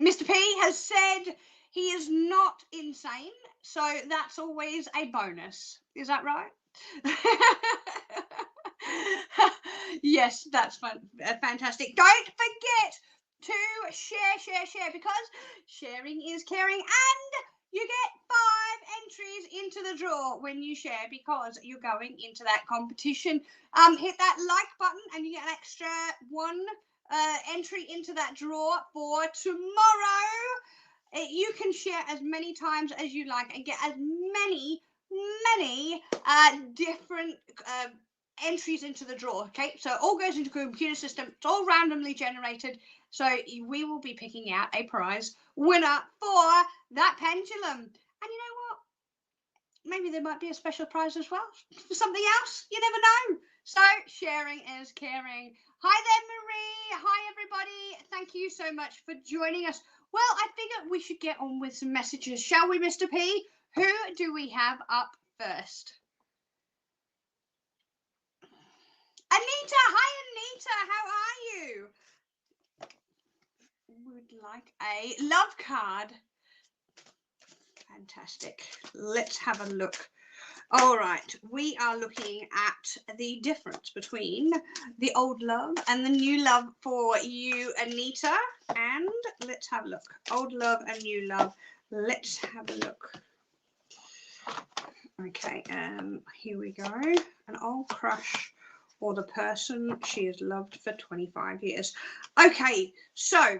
Mr. P has said he is not insane, so that's always a bonus. Is that right? Yes, that's fantastic. Don't forget to share, because sharing is caring, and you get 5 entries into the draw when you share, because you're going into that competition. Hit that like button and you get an extra 1 entry into that draw for tomorrow. You can share as many times as you like and get as many different entries into the draw. Okay, so it all goes into a computer system. It's all randomly generated, so we will be picking out a prize winner for that pendulum. And you know what, maybe there might be a special prize as well for something else. You never know. So sharing is caring. Hi there, Marie. Hi, everybody. Thank you so much for joining us. Well, I figured we should get on with some messages, shall we, Mr. P? Who do we have up first? Anita. Hi, Anita. How are you? Would like a love card. Fantastic. Let's have a look. All right, we are looking at the difference between the old love and the new love for you, Anita. And let's have a look. Old love and new love. Let's have a look. Okay, here we go. An old crush, or the person she has loved for 25 years. Okay, so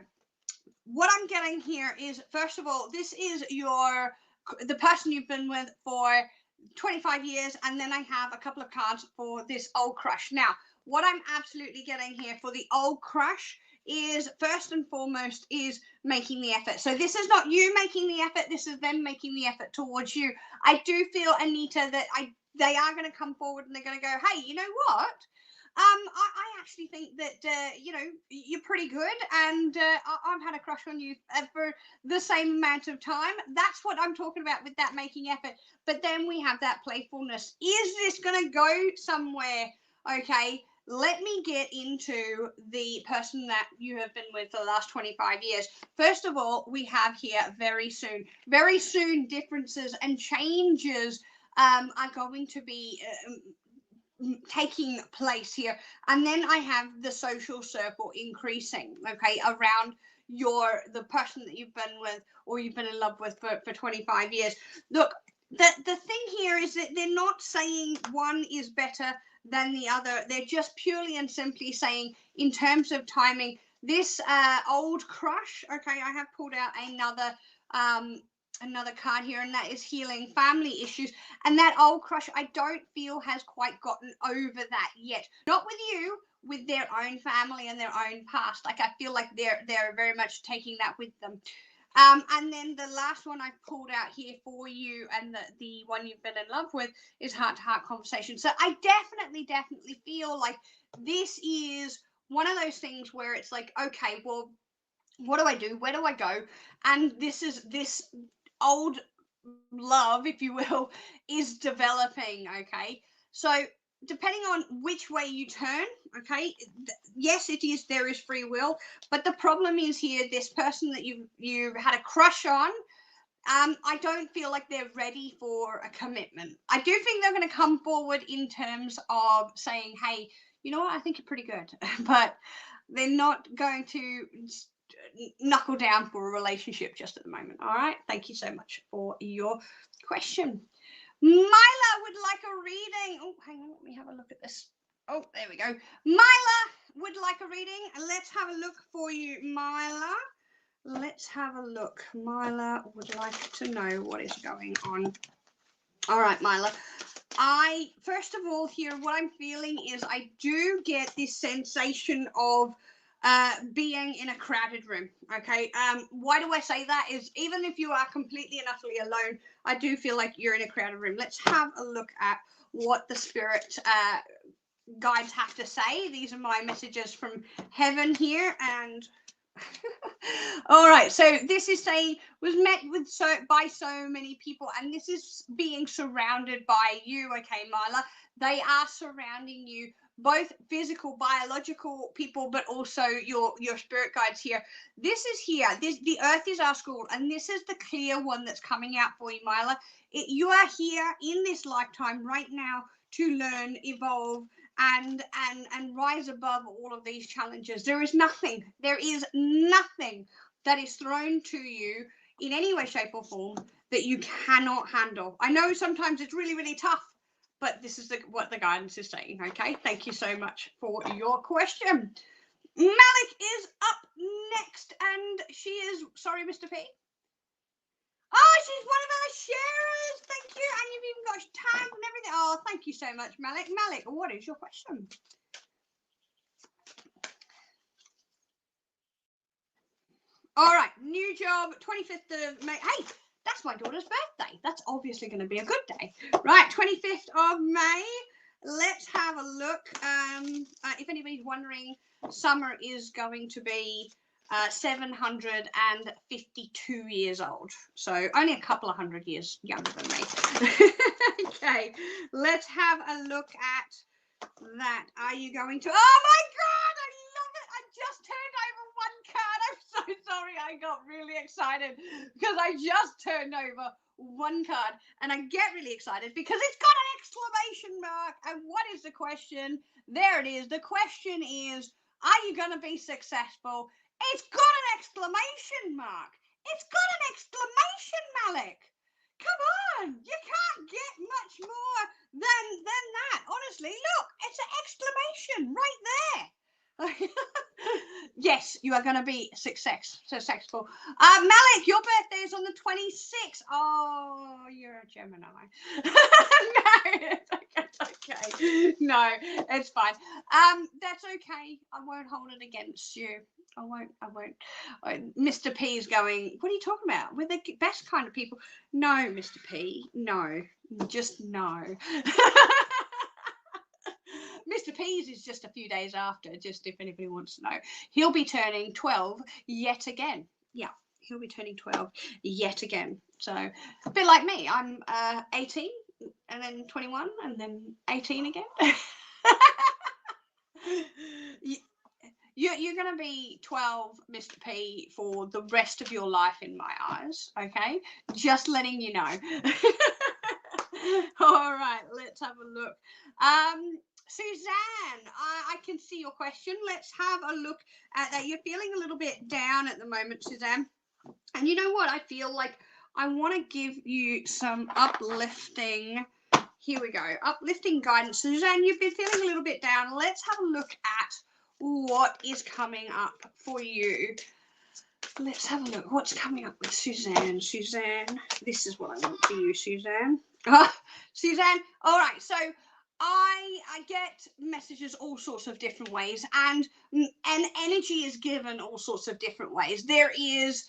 what I'm getting here is, first of all, this is the person you've been with for 25 years, and then I have a couple of cards for this old crush. Now, what I'm absolutely getting here for the old crush is, first and foremost, is making the effort. So this is not you making the effort, this is them making the effort towards you. I do feel, Anita, that they are going to come forward and they're going to go, hey, you know what? I actually think that, you're pretty good, and I've had a crush on you for the same amount of time. That's what I'm talking about with that making effort. But then we have that playfulness. Is this going to go somewhere? Okay, let me get into the person that you have been with for the last 25 years. First of all, we have here very soon differences and changes are going to be taking place here. And then I have the social circle increasing, okay, around the person that you've been with or you've been in love with for 25 years. Look, the thing here is that they're not saying one is better than the other. They're just purely and simply saying, in terms of timing, this old crush, okay, I have pulled out another card here, and that is healing family issues. And that old crush, I don't feel has quite gotten over that yet. Not with you, with their own family and their own past. Like, I feel like they're very much taking that with them. And then the last one I've pulled out here for you, and the one you've been in love with, is heart-to-heart conversation. So I definitely feel like this is one of those things where it's like, okay, well, what do I do? Where do I go? And this old love, if you will, is developing. Okay, so depending on which way you turn, okay, yes, there is free will, but the problem is here, this person that you've had a crush on, I don't feel like they're ready for a commitment. I do think they're going to come forward in terms of saying, hey, you know what, I think you're pretty good, but they're not going to knuckle down for a relationship just at the moment. All right, thank you so much for your question. Myla would like a reading. Oh, hang on, let me have a look at this. Oh, there we go. Myla would like a reading. Let's have a look for you, Myla. Let's have a look. Myla would like to know what is going on. All right, Myla. First of all, here, what I'm feeling is I do get this sensation of being in a crowded room. Okay, why do I say that? Is even if you are completely and utterly alone, I do feel like you're in a crowded room. Let's have a look at what the spirit guides have to say. These are my messages from heaven here, and all right, so this is saying was met with by so many people, and this is being surrounded by you. Okay, Myla, they are surrounding you, both physical, biological people, but also your spirit guides here. This is here. The earth is our school, and this is the clear one that's coming out for you, Mila. You are here in this lifetime right now to learn, evolve, and rise above all of these challenges. There is nothing that is thrown to you in any way, shape, or form that you cannot handle. I know sometimes it's really, really tough, but this is what the guidance is saying. Okay, thank you so much for your question. Malik is up next, and she is, sorry, Mr. P. Oh, she's one of our sharers. Thank you. And you've even got tags and everything. Oh, thank you so much, Malik. Malik, what is your question? All right, new job, 25th of May. Hey, that's my daughter's birthday. That's obviously going to be a good day. Right, 25th of May. Let's have a look. If anybody's wondering, Summer is going to be 752 years old. So only a couple of hundred years younger than me. Okay, let's have a look at that. Are you going to... Oh my God, I love it. I just turned over one card. I'm so sorry. I got really excited because I just turned over one card, and I get really excited because it's got an exclamation mark. And what is the question? There it is. The question is, are you going to be successful? It's got an exclamation mark. It's got an exclamation, Malik. Come on, you can't get much more than that. Honestly, look, it's an exclamation right there. Yes, you are going to be successful. Malik, your birthday is on the 26th. Oh, you're a Gemini. No, it's okay. No, it's fine. That's okay. I won't hold it against you. I won't. Mr. P is going, what are you talking about? We're the best kind of people. No, Mr. P, no, just no. Mr. P's is just a few days after, just if anybody wants to know. He'll be turning 12 yet again. Yeah, he'll be turning 12 yet again. So a bit like me, I'm 18 and then 21 and then 18 again. You're going to be 12, Mr. P, for the rest of your life in my eyes, okay? Just letting you know. All right, let's have a look. Suzanne, I can see your question. Let's have a look at that. You're feeling a little bit down at the moment, Suzanne. And you know what? I feel like I want to give you some uplifting. Here we go. Uplifting guidance. Suzanne, you've been feeling a little bit down. Let's have a look at what is coming up for you. Let's have a look. What's coming up with Suzanne? Suzanne, this is what I want for you, Suzanne. Suzanne, all right. So I get messages all sorts of different ways, and energy is given all sorts of different ways. There is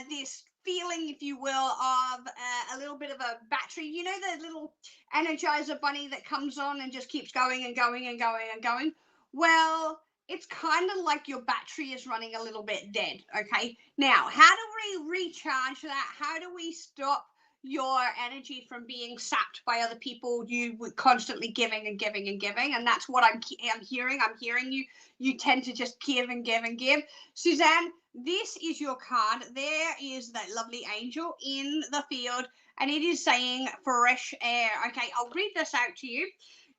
this feeling, if you will, of a little bit of a battery. You know the little Energizer bunny that comes on and just keeps going and going and going and going? Well, it's kind of like your battery is running a little bit dead, okay? Now, how do we recharge that? How do we stop your energy from being sapped by other people? You were constantly giving and giving and giving, and that's what I'm hearing. I'm hearing you tend to just give and give and give. Suzanne, this is your card. There is that lovely angel in the field, and it is saying fresh air. Okay, I'll read this out to you.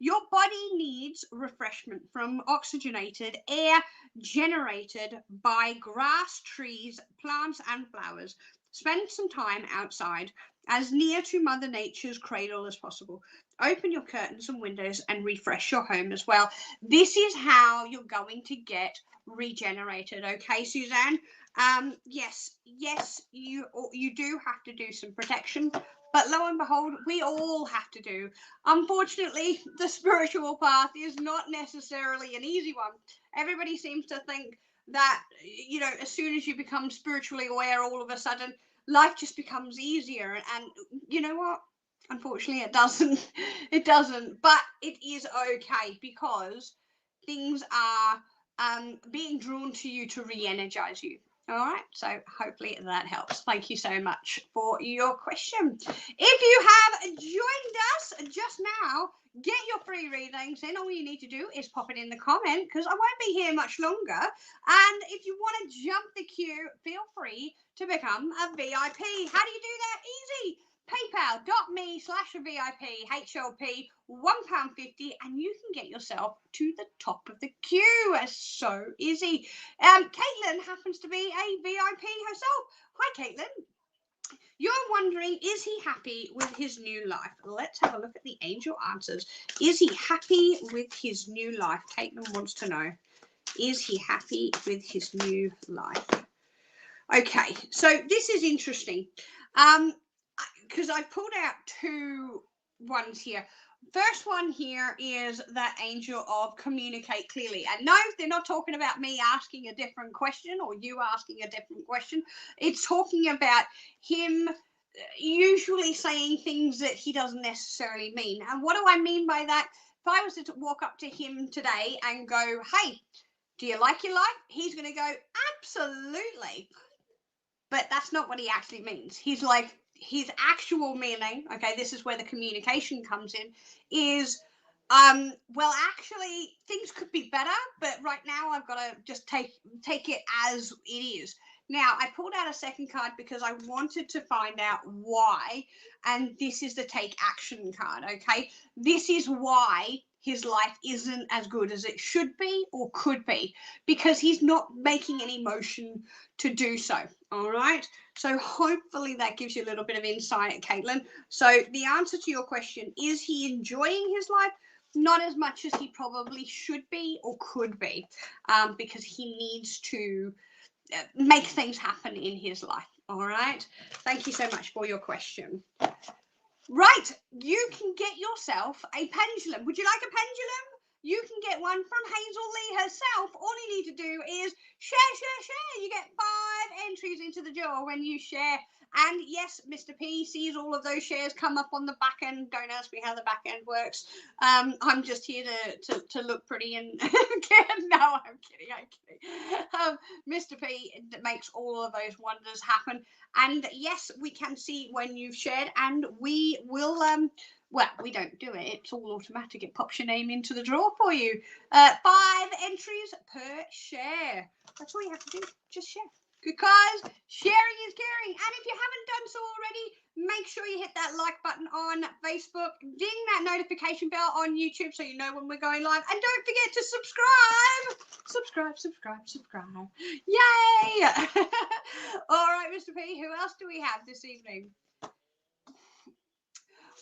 Your body needs refreshment from oxygenated air generated by grass, trees, plants, and flowers. Spend some time outside, as near to Mother Nature's cradle as possible. Open your curtains and windows and refresh your home as well. This is how you're going to get regenerated. Okay, Suzanne? Yes, you do have to do some protection. But lo and behold, we all have to do. Unfortunately, the spiritual path is not necessarily an easy one. Everybody seems to think that, you know, as soon as you become spiritually aware, all of a sudden, life just becomes easier. And you know what? Unfortunately, it doesn't. It doesn't. But it is okay, because things are being drawn to you to re-energize you. All right, so hopefully that helps. Thank you so much for your question. If you have joined us just now, get your free readings. Then all you need to do is pop it in the comment, because I won't be here much longer. And if you want to jump the queue, feel free to become a VIP. How do you do that? Easy. PayPal.me/VIP HLP, £1.50, and you can get yourself to the top of the queue. It's so easy. Caitlin happens to be a VIP herself. Hi, Caitlin. You're wondering, is he happy with his new life? Let's have a look at the angel answers. Is he happy with his new life? Caitlin wants to know, is he happy with his new life? Okay, so this is interesting. Because I pulled out two ones here. First one here is that angel of communicate clearly. And no, they're not talking about me asking a different question or you asking a different question. It's talking about him usually saying things that he doesn't necessarily mean. And what do I mean by that? If I was to walk up to him today and go, hey, do you like your life? He's going to go, absolutely. But that's not what he actually means. He's like, his actual meaning, okay, this is where the communication comes in, is, well, actually, things could be better, but right now I've got to just take it as it is. Now, I pulled out a second card because I wanted to find out why, and this is the take action card, okay? This is why his life isn't as good as it should be or could be, because he's not making any motion to do so, all right? So hopefully that gives you a little bit of insight, Caitlin. So the answer to your question, is he enjoying his life? Not as much as he probably should be or could be, because he needs to make things happen in his life, all right? Thank you so much for your question. Right, you can get yourself a pendulum. Would you like a pendulum? You can get one from Hazel Lee herself. All you need to do is share. You get 5 entries into the draw when you share. And yes, Mr. P sees all of those shares come up on the back end. Don't ask me how the back end works. I'm just here to look pretty and no, I'm kidding. Mr. P makes all of those wonders happen. And yes, we can see when you've shared, and we will well, we don't do it. It's all automatic. It pops your name into the draw for you. 5 entries per share. That's all you have to do. Just share. Because sharing is caring. And if you haven't done so already, make sure you hit that like button on Facebook. Ding that notification bell on YouTube so you know when we're going live. And don't forget to subscribe. Subscribe. Yay! All right, Mr. P, who else do we have this evening?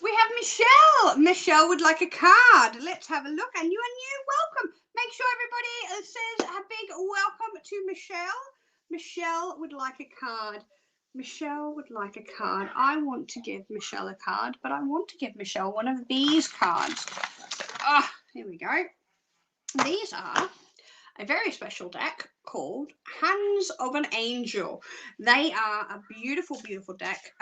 We have Michelle. Michelle would like a card. Let's have a look. And you are new. Welcome. Make sure everybody says a big welcome to Michelle. Michelle would like a card. Michelle would like a card. I want to give Michelle a card, but I want to give Michelle one of these cards. Ah, here we go. These are a very special deck called Hands of an Angel. They are a beautiful, beautiful deck.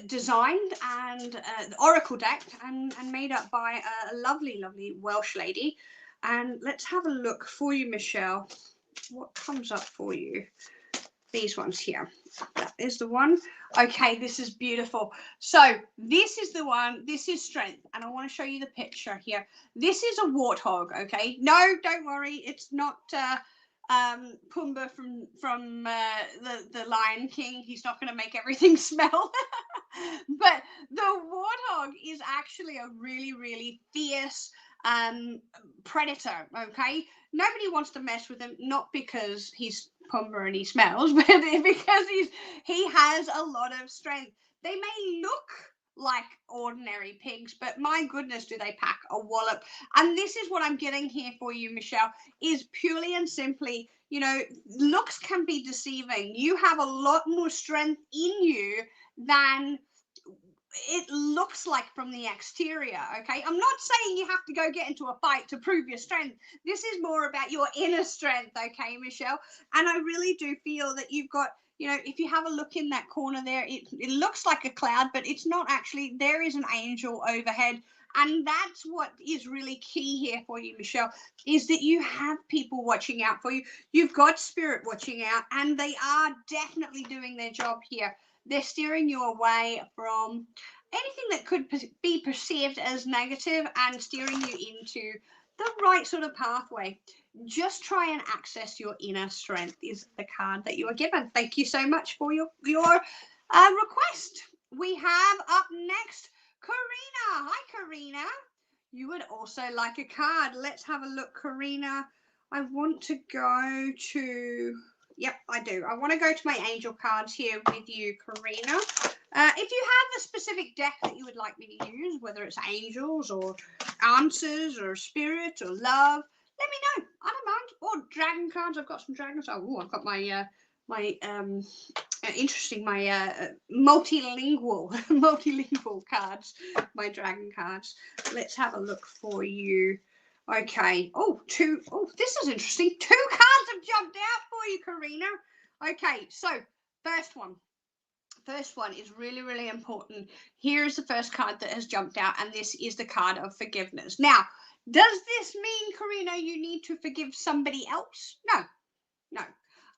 Designed and oracle deck and made up by a lovely Welsh lady. And let's have a look for you, Michelle, what comes up for you. These ones here, that is the one. Okay, this is beautiful. So this is the one. This is strength, and I want to show you the picture here. This is a warthog. Okay, no, don't worry, it's not Pumbaa from the Lion King. He's not going to make everything smell. But the warthog is actually a really fierce predator. Okay, nobody wants to mess with him, not because he's Pumbaa and he smells, but because he has a lot of strength. They may look like ordinary pigs, but my goodness, do they pack a wallop. And this is what I'm getting here for you, Michelle, is purely and simply, you know, looks can be deceiving. You have a lot more strength in you than it looks like from the exterior. Okay, I'm not saying you have to go get into a fight to prove your strength. This is more about your inner strength. Okay, Michelle, and I really do feel that you've got, you know, if you have a look in that corner there, it looks like a cloud, but it's not actually. There is an angel overhead. And that's what is really key here for you, Michelle, is that you have people watching out for you. You've got spirit watching out, and they are definitely doing their job here. They're steering you away from anything that could be perceived as negative and steering you into the right sort of pathway. Just try and access your inner strength is the card that you are given. Thank you so much for your request. We have up next Karina. Hi, Karina. You would also like a card. Let's have a look, Karina. I want to go to... Yep, I do. I want to go to my angel cards here with you, Karina. If you have a specific deck that you would like me to use, whether it's angels or answers or spirit or love, let me know. I don't mind. Or dragon cards. I've got some dragons. Oh, I've got my interesting, my multilingual cards, my dragon cards. Let's have a look for you. Okay. Oh, this is interesting. 2 cards have jumped out for you, Karina. Okay, so first one is really, really important. Here's the first card that has jumped out, and this is the card of forgiveness. Now, does this mean, Karina, you need to forgive somebody else? No.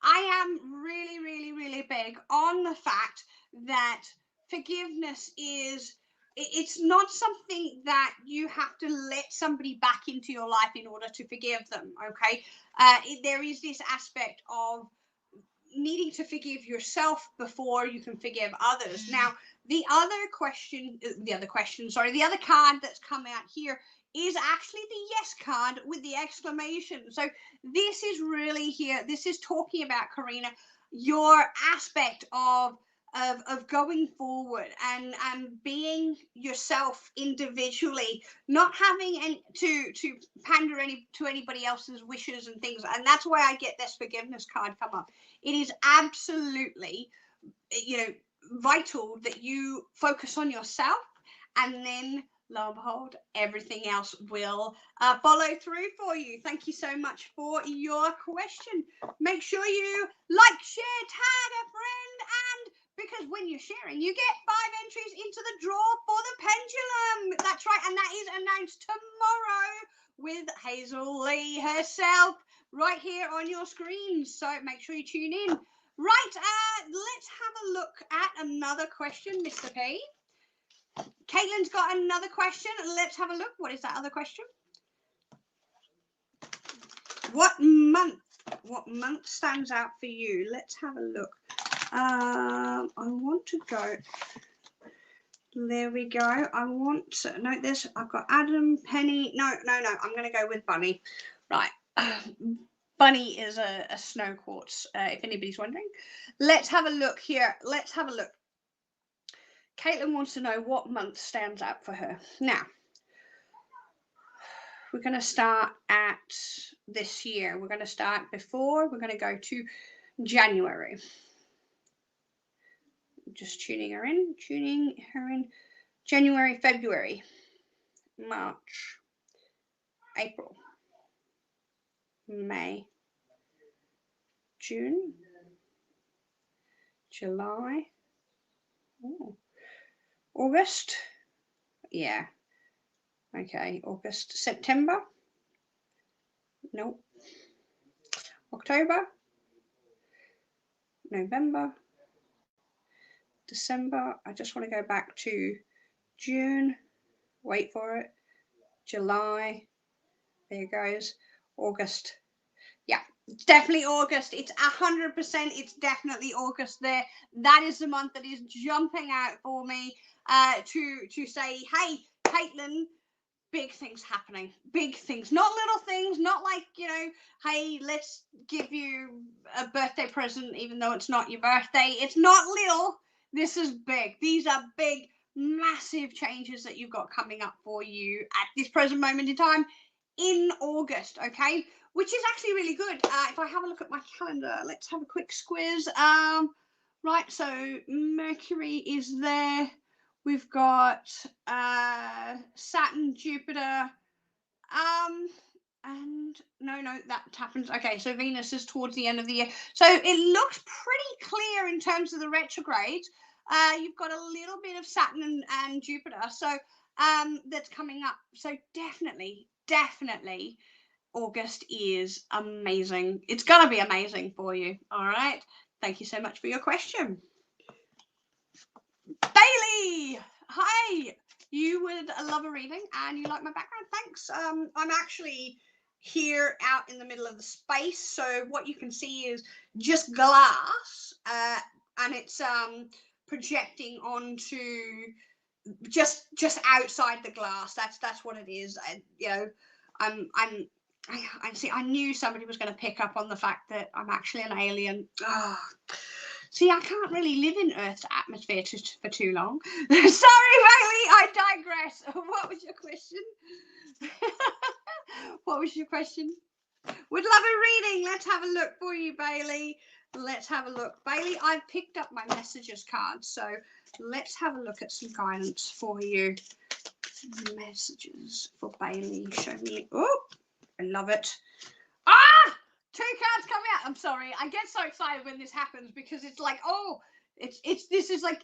I am really, really, really big on the fact that forgiveness is, it's not something that you have to let somebody back into your life in order to forgive them, okay? There is this aspect of needing to forgive yourself before you can forgive others. Now, the other card that's come out here is actually the yes card with the exclamation. So this is really here. This is talking about, Karina, your aspect of going forward and being yourself individually, not having to pander to anybody else's wishes and things. And that's why I get this forgiveness card come up. It is absolutely, vital that you focus on yourself, and then lo and behold, everything else will follow through for you. Thank you so much for your question. Make sure you like, share, tag a friend, and because when you're sharing, you get 5 entries into the draw for the pendulum. That's right, and that is announced tomorrow with Hazel Lee herself right here on your screen. So make sure you tune in. Right, let's have a look at another question, Mr. P. Caitlin's got another question. Let's have a look. What is that other question? What month stands out for you? Let's have a look. I want to go. There we go. I want to note this. I've got Adam, Penny. No. I'm going to go with Bunny. Right. Bunny is a snow quartz, if anybody's wondering. Let's have a look here. Let's have a look. Caitlin wants to know what month stands out for her. Now, we're going to start at this year. We're going to start before. We're going to go to January. Just tuning her in. January, February, March, April, May, June, July, August, yeah, okay, August, September, nope, October, November, December, I just want to go back to June, wait for it, July, there it goes, August, yeah, it's definitely August. It's 100%. It's definitely August there. That is the month that is jumping out for me to say, hey, Caitlin, big things happening. Big things. Not little things. Not like, hey, let's give you a birthday present even though it's not your birthday. It's not little. This is big. These are big, massive changes that you've got coming up for you at this present moment in time in August, okay? Which is actually really good. If I have a look at my calendar, let's have a quick squiz. Right, so Mercury is there. We've got Saturn, Jupiter, and no, that happens. Okay, so Venus is towards the end of the year. So it looks pretty clear in terms of the retrogrades. You've got a little bit of Saturn and Jupiter, so that's coming up. So definitely. August is amazing. It's going to be amazing for you. All right. Thank you so much for your question. Bailey. Hi, you would love a reading and you like my background. Thanks. I'm actually here out in the middle of the space, so what you can see is just glass, and it's projecting onto just outside the glass. That's what it is. I see. I knew somebody was going to pick up on the fact that I'm actually an alien. Oh. See, I can't really live in Earth's atmosphere for too long. Sorry, Bailey, I digress. What was your question? What was your question? Would love a reading. Let's have a look for you, Bailey. Let's have a look. Bailey, I've picked up my messages card, so let's have a look at some guidance for you. Messages for Bailey. Show me. Oh, I love it. Ah! 2 cards coming out. I'm sorry. I get so excited when this happens because it's like, oh, this is like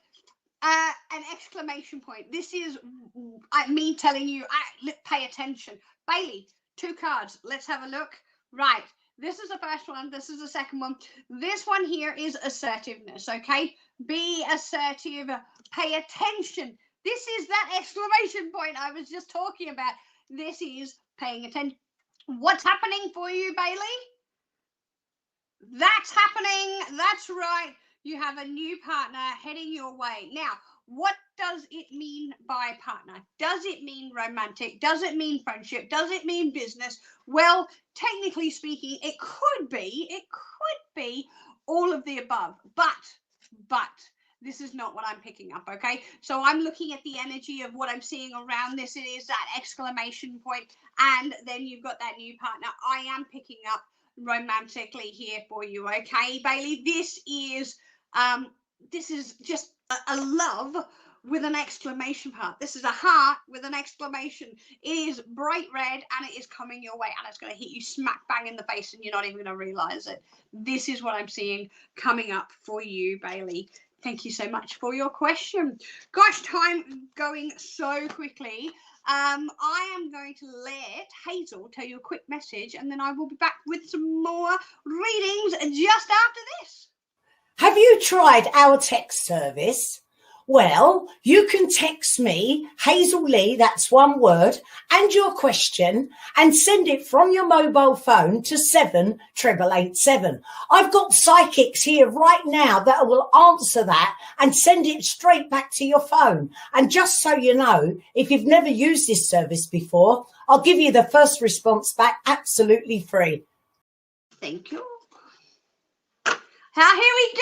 an exclamation point. This is me telling you, pay attention. Bailey, 2 cards. Let's have a look. Right. This is the first one. This is the second one. This one here is assertiveness, okay? Be assertive. Pay attention. This is that exclamation point I was just talking about. This is paying attention. What's happening for you, Bailey? That's happening. That's right. You have a new partner heading your way. Now, what does it mean by partner? Does it mean romantic? Does it mean friendship? Does it mean business? Well, technically speaking, it could be all of the above, but this is not what I'm picking up, okay? So I'm looking at the energy of what I'm seeing around this. It is that exclamation point, and then you've got that new partner. I am picking up romantically here for you, okay, Bailey? This is just a love with an exclamation mark. This is a heart with an exclamation. It is bright red and it is coming your way, and it's going to hit you smack bang in the face and you're not even going to realize it. This is what I'm seeing coming up for you, Bailey. Thank you so much for your question. Gosh, time going so quickly. I am going to let Hazel tell you a quick message, and then I will be back with some more readings just after this. Have you tried our text service? Well, you can text me, Hazel Lee, that's one word, and your question, and send it from your mobile phone to 78887. I've got psychics here right now that will answer that and send it straight back to your phone. And just so you know, if you've never used this service before, I'll give you the first response back absolutely free. Thank you. Now, here we go.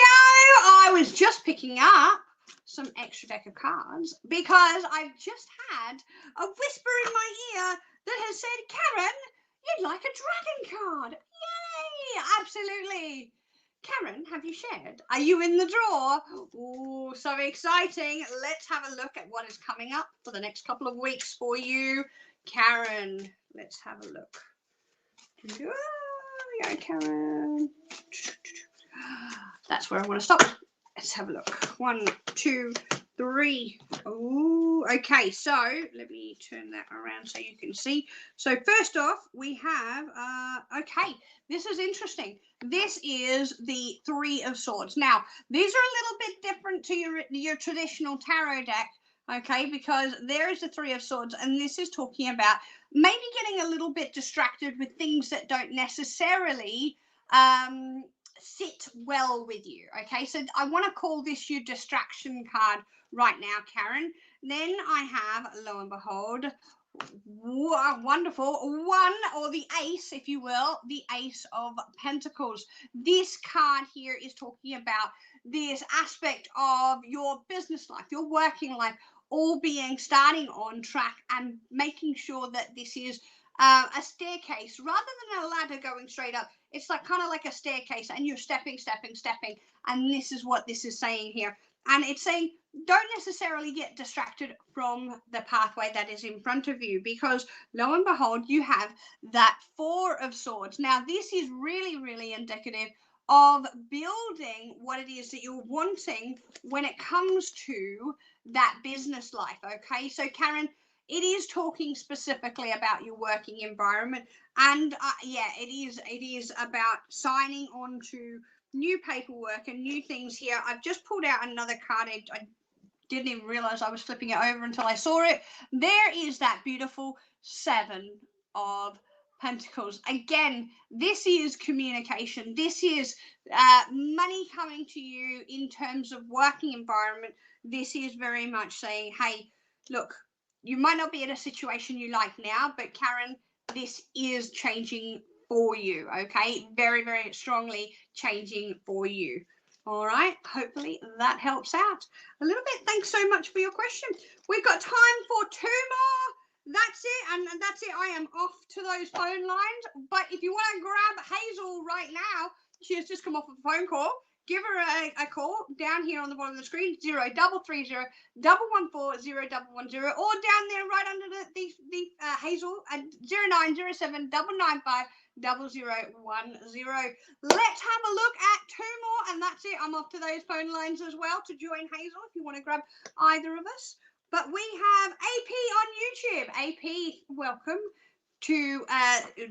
I was just picking up some extra deck of cards because I've just had a whisper in my ear that has said, Karen, you'd like a dragon card. Yay! Absolutely. Karen, have you shared? Are you in the draw? Oh, so exciting. Let's have a look at what is coming up for the next couple of weeks for you, Karen. Let's have a look. Oh, yeah, Karen. That's where I want to stop. Let's have a look. 1, 2, 3. Oh, okay. So let me turn that around so you can see. So first off, we have, okay, this is interesting. This is the 3 of Swords. Now, these are a little bit different to your traditional tarot deck, okay, because there is the 3 of Swords, and this is talking about maybe getting a little bit distracted with things that don't necessarily sit well with you. Okay, so I want to call this your distraction card right now, Karen. Then I have, lo and behold, wonderful 1, or the ace, if you will, the Ace of Pentacles. This card here is talking about this aspect of your business life, your working life, all being starting on track and making sure that this is a staircase rather than a ladder going straight up. It's like kind of like a staircase, and you're stepping, and this is what this is saying here. And it's saying don't necessarily get distracted from the pathway that is in front of you, because lo and behold, you have that 4 of Swords. Now, this is really, really indicative of building what it is that you're wanting when it comes to that business life. Okay, so Karen, it is talking specifically about your working environment, and yeah, it is about signing on to new paperwork and new things here. I've just pulled out another card. I Didn't even realize I was flipping it over until I saw it. There is that beautiful 7 of Pentacles. Again, this is communication. This is money coming to you in terms of working environment. This is very much saying, hey, look, you might not be in a situation you like now, but Karen, this is changing for you, okay? Very, very strongly changing for you. All right, hopefully that helps out a little bit. Thanks so much for your question. We've got time for 2 more. That's it, and that's it. I am off to those phone lines. But if you want to grab Hazel right now, she has just come off a phone call. Give her a call down here on the bottom of the screen, 0330 114 0110, or down there right under the Hazel at 0907 995 0010. Let's have a look at 2 more, and that's it. I'm off to those phone lines as well to join Hazel if you want to grab either of us. But we have AP on YouTube. AP, welcome to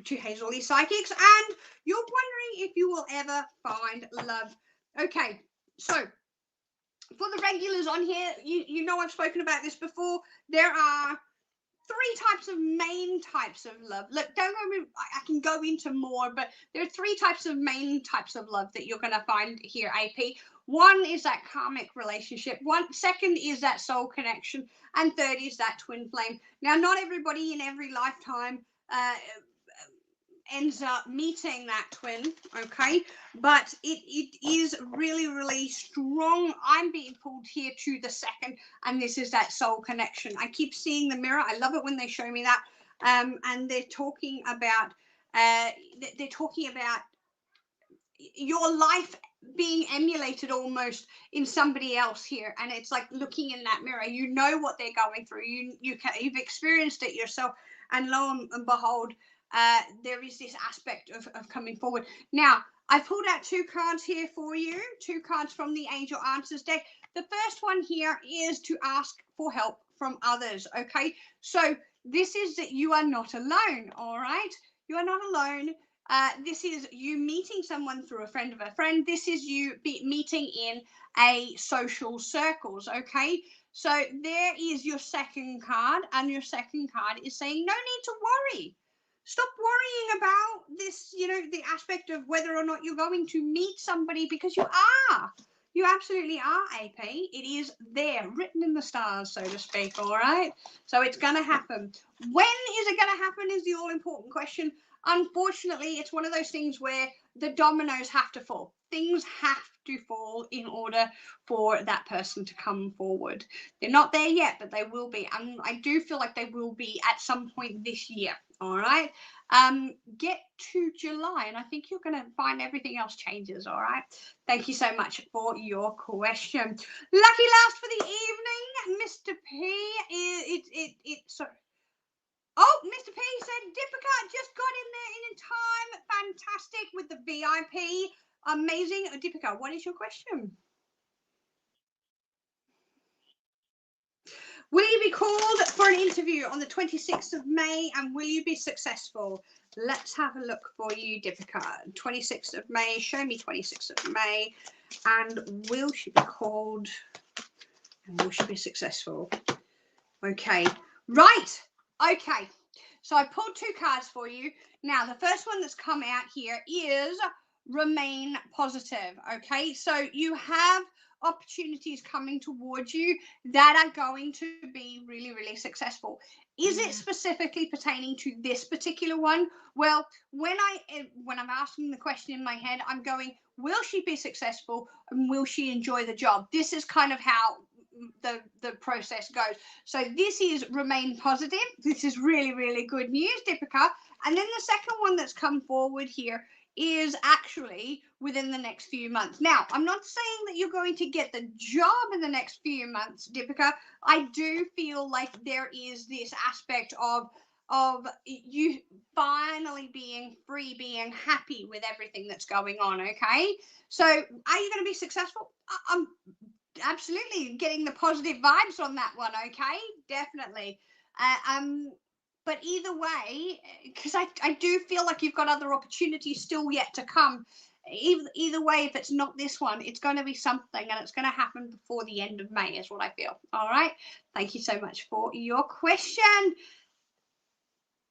Hazel Lee Psychics, and you're wondering if you will ever find love. Okay, so for the regulars on here, you know I've spoken about this before. There are 3 types of main types of love. Look, don't go, I can go into more, but there are 3 types of main types of love that you're going to find here, AP. One is that karmic relationship. Second is that soul connection. And third is that twin flame. Now, not everybody in every lifetime ends up meeting that twin, okay, but it is really, really strong. I'm being pulled here to the second, and this is that soul connection. I keep seeing the mirror. I love it when they show me that. And they're talking about your life being emulated almost in somebody else here, and it's like looking in that mirror. You know what they're going through. You've experienced it yourself, and lo and behold, there is this aspect of coming forward. Now, I pulled out 2 cards here for you, 2 cards from the Angel Answers deck. The first one here is to ask for help from others, okay? So this is that you are not alone, all right? You are not alone. This is you meeting someone through a friend of a friend. This is you meeting in a social circles, okay? So there is your second card, and your second card is saying no need to worry. Stop worrying about this, the aspect of whether or not you're going to meet somebody, because you are. You absolutely are, AP. It is there, written in the stars, so to speak, all right? So it's going to happen. When is it going to happen is the all-important question. Unfortunately, it's one of those things where the dominoes have to fall. Things have to fall in order for that person to come forward. They're not there yet, but they will be. And I do feel like they will be at some point this year. All right. Get to July, and I think you're going to find everything else changes. All right. Thank you so much for your question. Lucky last for the evening, Mr. P. Sorry. Oh, Mr. P said Deepika just got in there in time. Fantastic with the VIP. Amazing. Deepika, what is your question? Will you be called for an interview on the 26th of May, and will you be successful? Let's have a look for you, Deepika. 26th of May. Show me 26th of May. And will she be called? And will she be successful? Okay. Right. Okay. So I pulled 2 cards for you. Now, the first one that's come out here is remain positive. Okay. So you have opportunities coming towards you that are going to be really, really successful. Is it specifically pertaining to this particular one? Well, when I'm asking the question in my head, I'm going, will she be successful, and will she enjoy the job? This is kind of how the process goes. So this is remain positive. This is really, really good news, Deepika. And then the second one that's come forward here is actually within the next few months. Now, I'm not saying that you're going to get the job in the next few months, Deepika. I do feel like there is this aspect of you finally being free, being happy with everything that's going on, okay? So are you going to be successful? I'm absolutely getting the positive vibes on that one, okay? Definitely. But either way, because I do feel like you've got other opportunities still yet to come. either way, if it's not this one, it's going to be something, and it's going to happen before the end of May is what I feel. All right. Thank you so much for your question.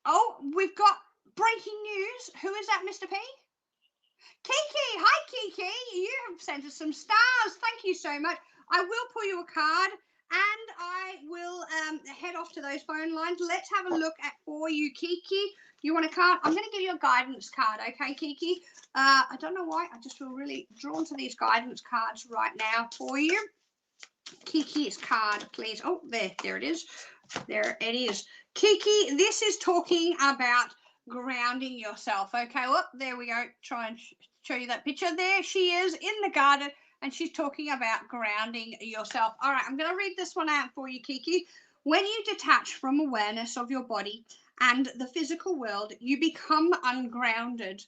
Oh, we've got breaking news. Who is that, Mr. P? Kiki. Hi, Kiki. You have sent us some stars. Thank you so much. I will pull you a card, and I will head off to those phone lines. Let's have a look at for you, Kiki. You want a card? I'm going to give you a guidance card, okay, Kiki? I don't know why. I just feel really drawn to these guidance cards right now for you. Kiki's card, please. Oh, there it is. There it is. Kiki, this is talking about grounding yourself. Okay, look, there we go. Try and show you that picture. There she is in the garden, and she's talking about grounding yourself. All right, I'm going to read this one out for you, Kiki. When you detach from awareness of your body and the physical world, you become ungrounded.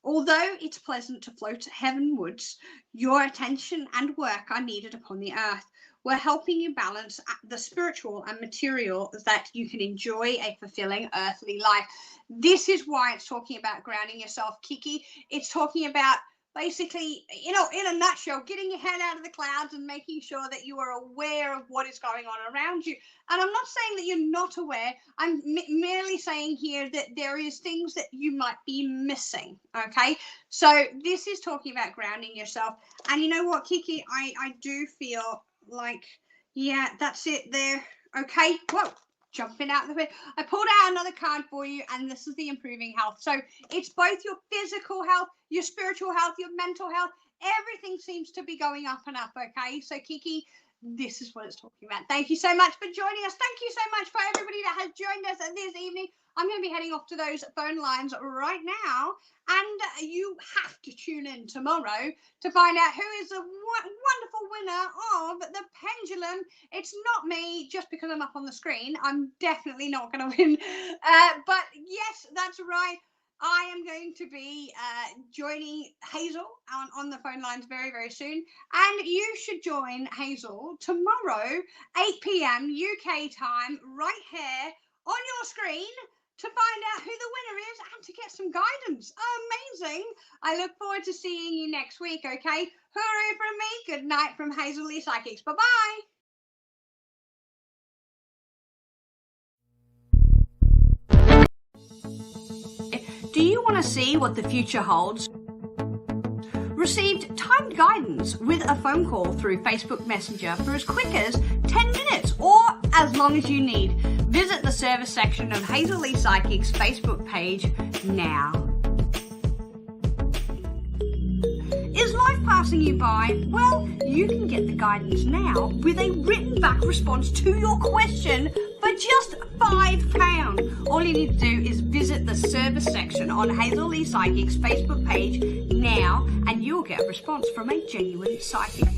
Although it's pleasant to float heavenwards, your attention and work are needed upon the earth. We're helping you balance the spiritual and material that you can enjoy a fulfilling earthly life. This is why it's talking about grounding yourself, Kiki. It's talking about basically, in a nutshell, getting your head out of the clouds and making sure that you are aware of what is going on around you. And I'm not saying that you're not aware. I'm merely saying here that there is things that you might be missing, okay? So this is talking about grounding yourself. And you know what, Kiki, I do feel like, yeah, that's it there. Okay, whoa, jumping out of the way. I pulled out another card for you, and this is the improving health. So it's both your physical health, your spiritual health, your mental health. Everything seems to be going up and up, okay? So Kiki, this is what it's talking about. Thank you so much for joining us. Thank you so much for everybody that has joined us this evening. I'm going to be heading off to those phone lines right now, and you have to tune in tomorrow to find out who is the wonderful winner of the pendulum. It's not me, just because I'm up on the screen. I'm definitely not going to win. But yes, that's right. I am going to be joining Hazel on the phone lines very, very soon. And you should join Hazel tomorrow, 8 p.m. UK time, right here on your screen, to find out who the winner is and to get some guidance. Amazing. I look forward to seeing you next week, okay? Hooroo from me. Good night from Hazel Lee Psychics. Bye-bye. Do you want to see what the future holds? Received timed guidance with a phone call through Facebook Messenger for as quick as 10 minutes or as long as you need. Visit the service section of Hazel Lee Psychics Facebook page now. Is life passing you by? Well, you can get the guidance now with a written back response to your question for just £5. All you need to do is visit the service section on Hazel Lee Psychics Facebook page now, and you'll get a response from a genuine psychic.